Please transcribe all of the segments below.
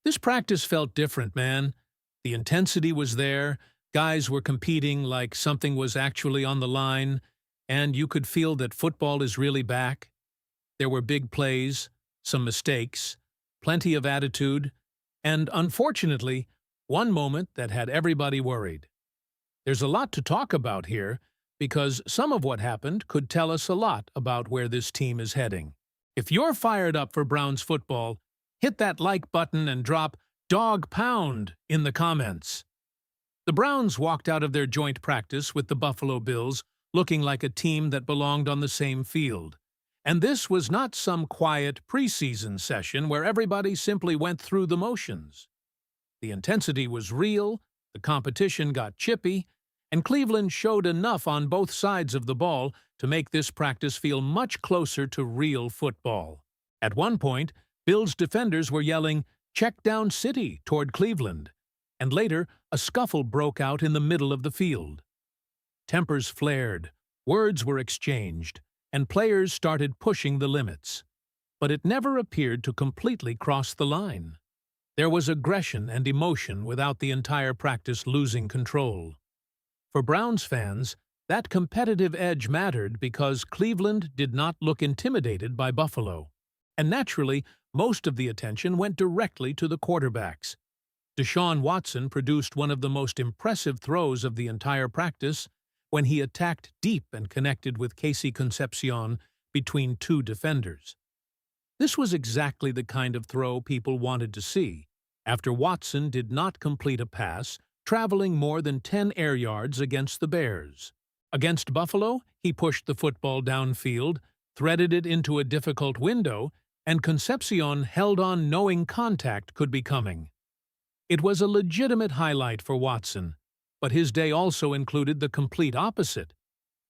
This practice felt different, man. The intensity was there, guys were competing like something was actually on the line, and you could feel that football is really back. There were big plays, some mistakes, plenty of attitude, and unfortunately, one moment that had everybody worried. There's a lot to talk about here, because some of what happened could tell us a lot about where this team is heading. If you're fired up for Browns football, hit that like button and drop Dawg Pound in the comments. The Browns walked out of their joint practice with the Buffalo Bills looking like a team that belonged on the same field. And this was not some quiet preseason session where everybody simply went through the motions. The intensity was real, the competition got chippy, and Cleveland showed enough on both sides of the ball to make this practice feel much closer to real football. At one point, Bills defenders were yelling, "Check down City," toward Cleveland, and later a scuffle broke out in the middle of the field. Tempers flared, words were exchanged, and players started pushing the limits. But it never appeared to completely cross the line. There was aggression and emotion without the entire practice losing control. For Browns fans, that competitive edge mattered because Cleveland did not look intimidated by Buffalo. And naturally, most of the attention went directly to the quarterbacks. Deshaun Watson produced one of the most impressive throws of the entire practice when he attacked deep and connected with Casey Concepcion between two defenders. This was exactly the kind of throw people wanted to see, after Watson did not complete a pass, traveling more than 10 air yards against the Bears. Against Buffalo, he pushed the football downfield, threaded it into a difficult window, and Concepcion held on knowing contact could be coming. It was a legitimate highlight for Watson, but his day also included the complete opposite.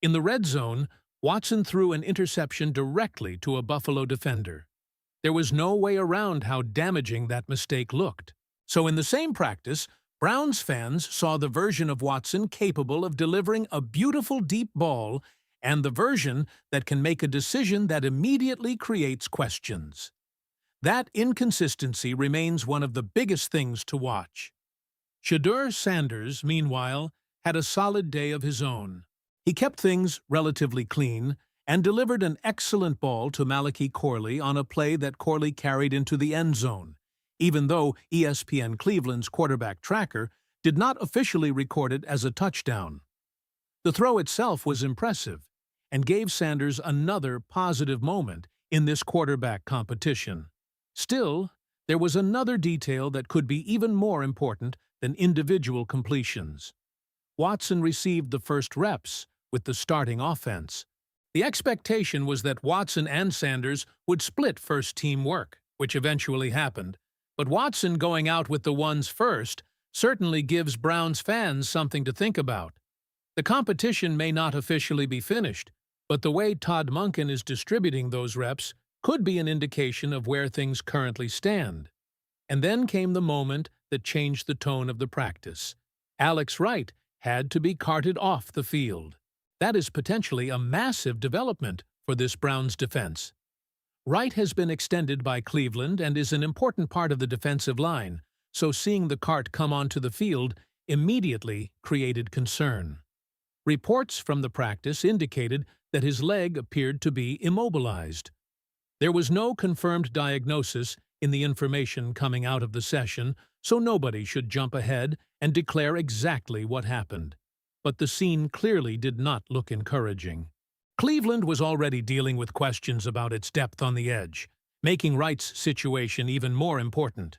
In the red zone, Watson threw an interception directly to a Buffalo defender. There was no way around how damaging that mistake looked. So in the same practice, Browns fans saw the version of Watson capable of delivering a beautiful deep ball and the version that can make a decision that immediately creates questions. That inconsistency remains one of the biggest things to watch. Shedeur Sanders, meanwhile, had a solid day of his own. He kept things relatively clean and delivered an excellent ball to Malachi Corley on a play that Corley carried into the end zone, even though ESPN Cleveland's quarterback tracker did not officially record it as a touchdown. The throw itself was impressive and gave Sanders another positive moment in this quarterback competition. Still, there was another detail that could be even more important than individual completions. Watson received the first reps with the starting offense. The expectation was that Watson and Sanders would split first-team work, which eventually happened. But Watson going out with the ones first certainly gives Browns fans something to think about. The competition may not officially be finished, but the way Todd Monken is distributing those reps could be an indication of where things currently stand. And then came the moment that changed the tone of the practice. Alex Wright had to be carted off the field. That is potentially a massive development for this Browns defense. Wright has been extended by Cleveland and is an important part of the defensive line, so seeing the cart come onto the field immediately created concern. Reports from the practice indicated that his leg appeared to be immobilized. There was no confirmed diagnosis in the information coming out of the session, so nobody should jump ahead and declare exactly what happened. But the scene clearly did not look encouraging. Cleveland was already dealing with questions about its depth on the edge, making Wright's situation even more important.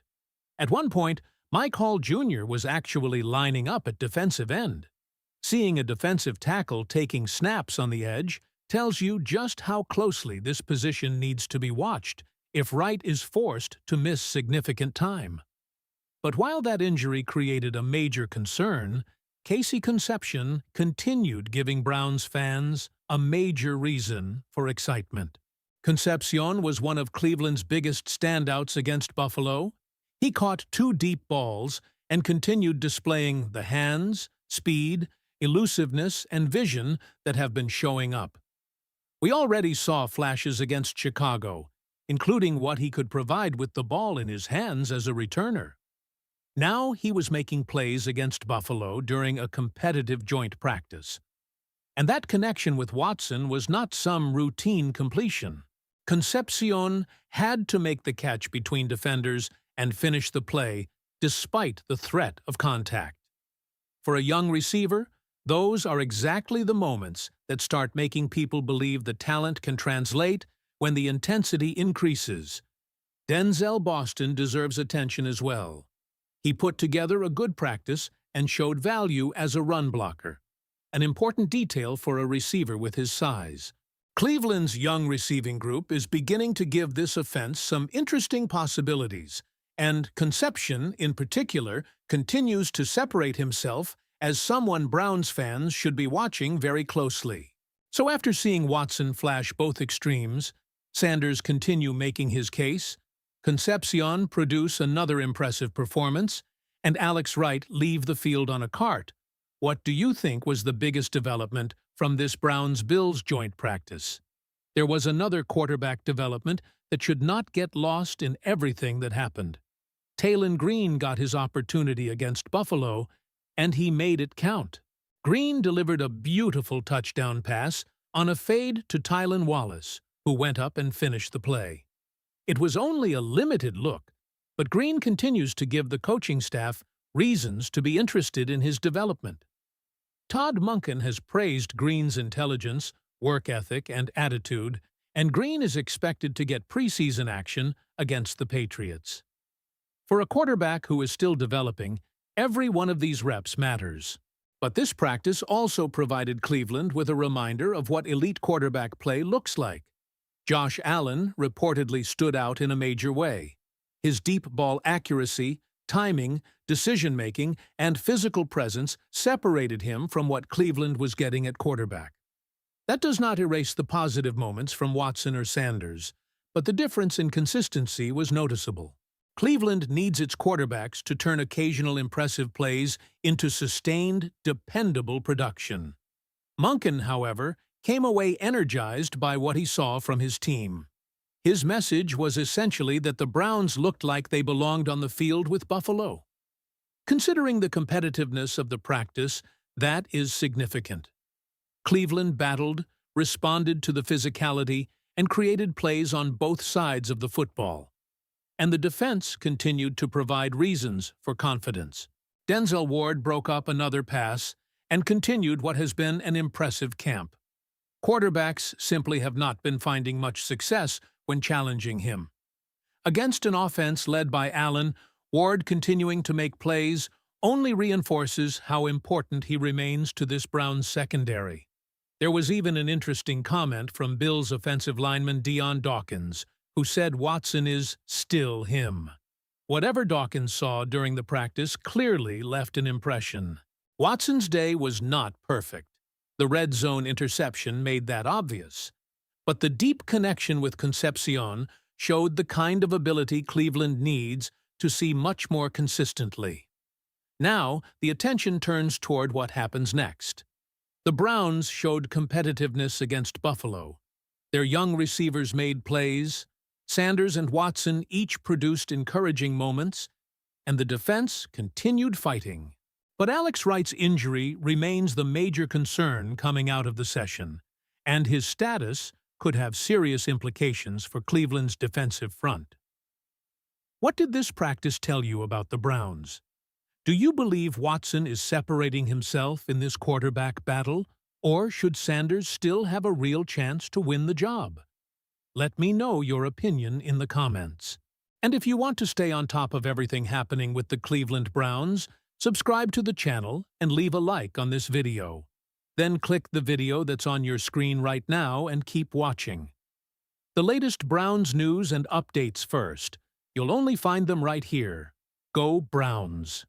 At one point, Mike Hall Jr. was actually lining up at defensive end. Seeing a defensive tackle taking snaps on the edge tells you just how closely this position needs to be watched if Wright is forced to miss significant time. But while that injury created a major concern, Casey Concepcion continued giving Browns fans a major reason for excitement. Concepcion was one of Cleveland's biggest standouts against Buffalo. He caught 2 deep balls and continued displaying the hands, speed, elusiveness, and vision that have been showing up. We already saw flashes against Chicago, including what he could provide with the ball in his hands as a returner. Now he was making plays against Buffalo during a competitive joint practice. And that connection with Watson was not some routine completion. Concepcion had to make the catch between defenders and finish the play despite the threat of contact. For a young receiver, those are exactly the moments that start making people believe the talent can translate when the intensity increases. Denzel Boston deserves attention as well. He put together a good practice and showed value as a run blocker, an important detail for a receiver with his size. Cleveland's young receiving group is beginning to give this offense some interesting possibilities, and Concepcion, in particular, continues to separate himself as someone Browns fans should be watching very closely. So after seeing Watson flash both extremes, Sanders continue making his case, Concepcion produce another impressive performance, and Alex Wright leave the field on a cart, what do you think was the biggest development from this Browns-Bills joint practice? There was another quarterback development that should not get lost in everything that happened. Taylon Green got his opportunity against Buffalo, and he made it count. Green delivered a beautiful touchdown pass on a fade to Tylan Wallace, who went up and finished the play. It was only a limited look, but Green continues to give the coaching staff reasons to be interested in his development. Todd Monken has praised Green's intelligence, work ethic, and attitude, and Green is expected to get preseason action against the Patriots. For a quarterback who is still developing, every one of these reps matters. But this practice also provided Cleveland with a reminder of what elite quarterback play looks like. Josh Allen reportedly stood out in a major way. His deep ball accuracy, timing, decision-making, and physical presence separated him from what Cleveland was getting at quarterback. That does not erase the positive moments from Watson or Sanders, but the difference in consistency was noticeable. Cleveland needs its quarterbacks to turn occasional impressive plays into sustained, dependable production. Monken, however, came away energized by what he saw from his team. His message was essentially that the Browns looked like they belonged on the field with Buffalo. Considering the competitiveness of the practice, that is significant. Cleveland battled, responded to the physicality, and created plays on both sides of the football. And the defense continued to provide reasons for confidence. Denzel Ward broke up another pass and continued what has been an impressive camp. Quarterbacks simply have not been finding much success when challenging him. Against an offense led by Allen, Ward continuing to make plays only reinforces how important he remains to this Browns secondary. There was even an interesting comment from Bills offensive lineman Dion Dawkins, who said Watson is still him. Whatever Dawkins saw during the practice clearly left an impression. Watson's day was not perfect. The red zone interception made that obvious. But the deep connection with Concepcion showed the kind of ability Cleveland needs to see much more consistently. Now, the attention turns toward what happens next. The Browns showed competitiveness against Buffalo. Their young receivers made plays, Sanders and Watson each produced encouraging moments, and the defense continued fighting. But Alex Wright's injury remains the major concern coming out of the session, and his status could have serious implications for Cleveland's defensive front. What did this practice tell you about the Browns? Do you believe Watson is separating himself in this quarterback battle, or should Sanders still have a real chance to win the job? Let me know your opinion in the comments. And if you want to stay on top of everything happening with the Cleveland Browns, subscribe to the channel and leave a like on this video. Then click the video that's on your screen right now and keep watching. The latest Browns news and updates first. You'll only find them right here. Go Browns!